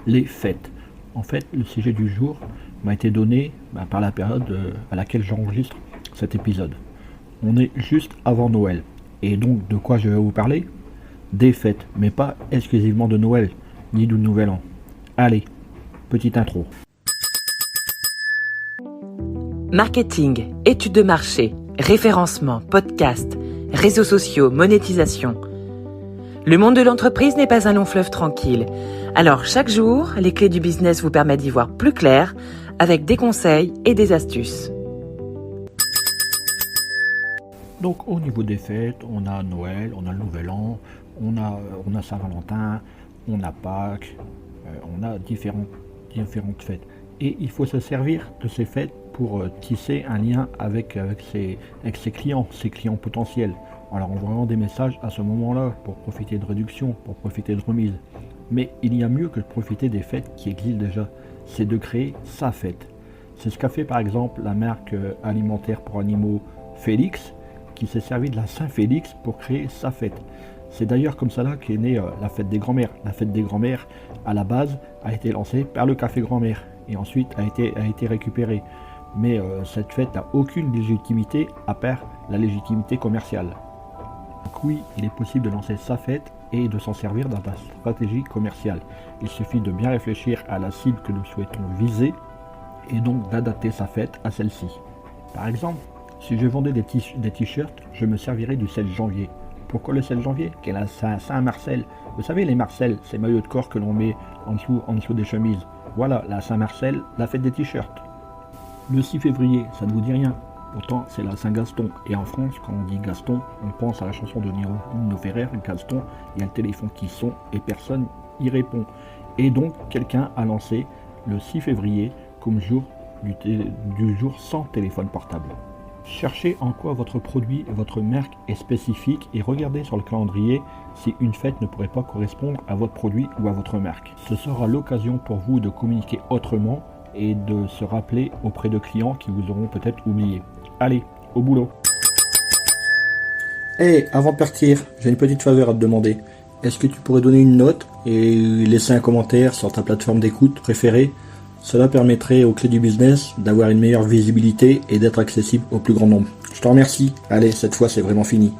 les fêtes. En fait, le sujet du jour m'a été donné par la période à laquelle j'enregistre cet épisode. On est juste avant Noël. Et donc, de quoi je vais vous parler? Des fêtes, mais pas exclusivement de Noël, ni du Nouvel An. Allez, petite intro. Marketing, études de marché, référencement, podcast, réseaux sociaux, monétisation. Le monde de l'entreprise n'est pas un long fleuve tranquille. Alors chaque jour, les clés du business vous permettent d'y voir plus clair avec des conseils et des astuces. Donc au niveau des fêtes, on a Noël, on a le Nouvel An, on a Saint-Valentin, on a Pâques, on a différentes fêtes. Et il faut se servir de ces fêtes pour tisser un lien avec ses clients potentiels, en leur envoyant des messages à ce moment-là pour profiter de réduction, pour profiter de remise. Mais il y a mieux que de profiter des fêtes qui existent déjà, c'est de créer sa fête. C'est ce qu'a fait par exemple la marque alimentaire pour animaux Félix, qui s'est servi de la Saint-Félix pour créer sa fête. C'est d'ailleurs comme ça là qu'est née la fête des grands-mères. La fête des grands-mères, à la base, a été lancée par le café grand-mère et ensuite a été récupérée. Mais cette fête n'a aucune légitimité à part la légitimité commerciale. Donc oui, il est possible de lancer sa fête et de s'en servir dans la stratégie commerciale. Il suffit de bien réfléchir à la cible que nous souhaitons viser et donc d'adapter sa fête à celle-ci. Par exemple, si je vendais des t-shirts, je me servirais du 7 janvier. Pourquoi le 7 janvier? Qu'est la Saint-Marcel. Vous savez, les Marcel, ces maillots de corps que l'on met en dessous des chemises. Voilà, la Saint-Marcel, la fête des t-shirts. Le 6 février, ça ne vous dit rien. Pourtant, c'est la Saint-Gaston. Et en France, quand on dit Gaston, on pense à la chanson de Nino Ferrer, Gaston, il y a le téléphone qui sonne et personne y répond. Et donc, quelqu'un a lancé le 6 février comme jour du jour sans téléphone portable. Cherchez en quoi votre produit et votre marque est spécifique et regardez sur le calendrier si une fête ne pourrait pas correspondre à votre produit ou à votre marque. Ce sera l'occasion pour vous de communiquer autrement et de se rappeler auprès de clients qui vous auront peut-être oublié. Allez, au boulot. Hey, avant de partir, j'ai une petite faveur à te demander. Est-ce que tu pourrais donner une note et laisser un commentaire sur ta plateforme d'écoute préférée? Cela permettrait aux clés du business d'avoir une meilleure visibilité et d'être accessible au plus grand nombre. Je te remercie. Allez, cette fois c'est vraiment fini.